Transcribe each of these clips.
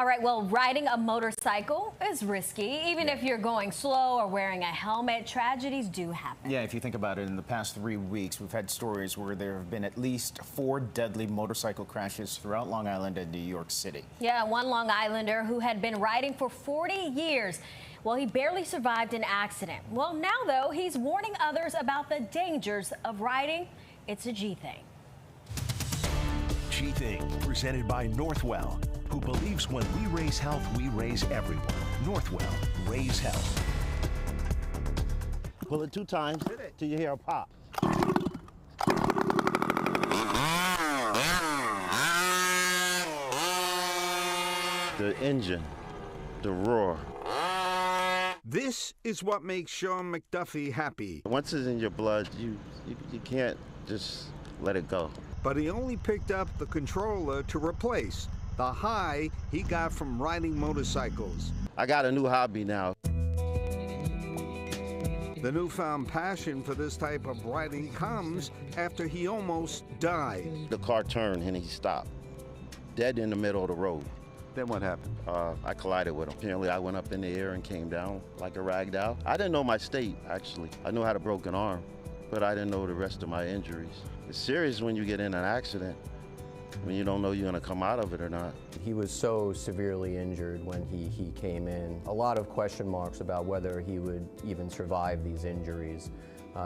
All right, well, riding a motorcycle is risky. Even if you're going slow or wearing a helmet, tragedies do happen. Yeah, if you think about it, in the past 3 weeks, we've had stories where there have been at least 4 deadly motorcycle crashes throughout Long Island and New York City. Yeah, one Long Islander who had been riding for 40 years. Well, he barely survived an accident. Well, now, though, he's warning others about the dangers of riding. It's a G thing. G Thing, presented by Northwell, who believes when we raise health, we raise everyone. Northwell, raise health. Pull it 2 times till you hear a pop. The engine, the roar. This is what makes Sean McDuffie happy. Once it's in your blood, you can't just let it go. But he only picked up the controller to replace the high he got from riding motorcycles. I got a new hobby now. The newfound passion for this type of riding comes after he almost died. The car turned and he stopped, dead in the middle of the road. Then what happened? I collided with him. Apparently, I went up in the air and came down like a rag doll. I didn't know my state, actually. I knew I had a broken arm, but I didn't know the rest of my injuries. It's serious when you get in an accident, when you don't know you're gonna come out of it or not. He was so severely injured when he came in. A lot of question marks about whether he would even survive these injuries.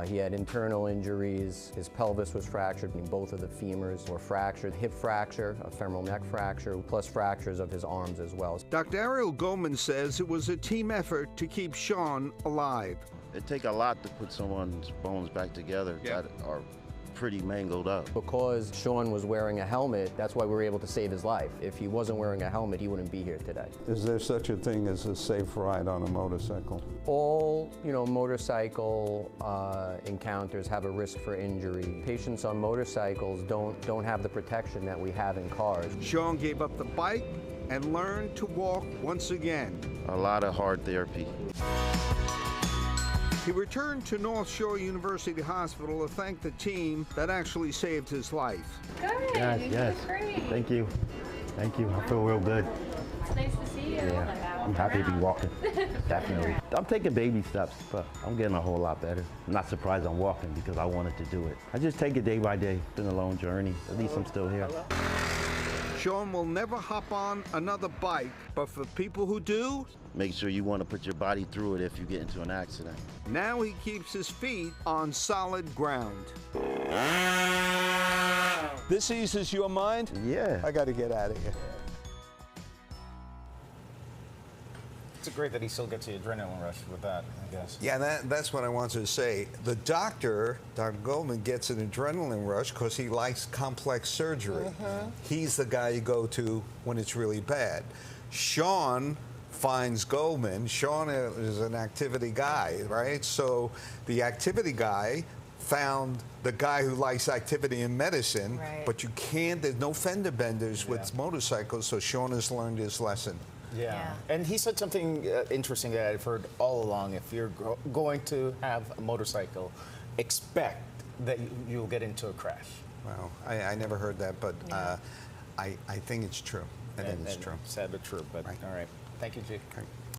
He had internal injuries. His pelvis was fractured, and both of the femurs were fractured. Hip fracture, a femoral neck fracture, plus fractures of his arms as well. Dr. Ariel Goldman says it was a team effort to keep Sean alive. It takes a lot to put someone's bones back together that are pretty mangled up. Because Sean was wearing a helmet, that's why we were able to save his life. If he wasn't wearing a helmet, he wouldn't be here today. Is there such a thing as a safe ride on a motorcycle? All, motorcycle encounters have a risk for injury. Patients on motorcycles don't have the protection that we have in cars. Sean gave up the bike and learned to walk once again. A lot of hard therapy. He returned to North Shore University Hospital to thank the team that actually saved his life. Good. Yes. Great. Thank you. Thank you. I feel real good. It's nice to see you. Yeah. I'm happy to be walking. Definitely. I'm taking baby steps, but I'm getting a whole lot better. I'm not surprised I'm walking because I wanted to do it. I just take it day by day. It's been a long journey. At least I'm still here. Sean will never hop on another bike, but for people who do, make sure you want to put your body through it if you get into an accident. Now he keeps his feet on solid ground. This eases your mind? Yeah. I got to get out of here. it's great that he still gets the adrenaline rush with that, I guess. Yeah, that's what I wanted to say. The Dr. Goldman, gets an adrenaline rush because he likes complex surgery. He's the guy you go to when it's really bad. Sean finds Goldman. Sean is an activity guy, right? So the activity guy found the guy who likes activity in medicine, but you can't, there's no fender benders with motorcycles, so Sean has learned his lesson. Yeah. And he said something interesting that I've heard all along. If you're going to have a motorcycle, expect that you'll get into a crash. Well, I never heard that, but I think it's true. I think it's true. Sad but true, but all right. Thank you, G.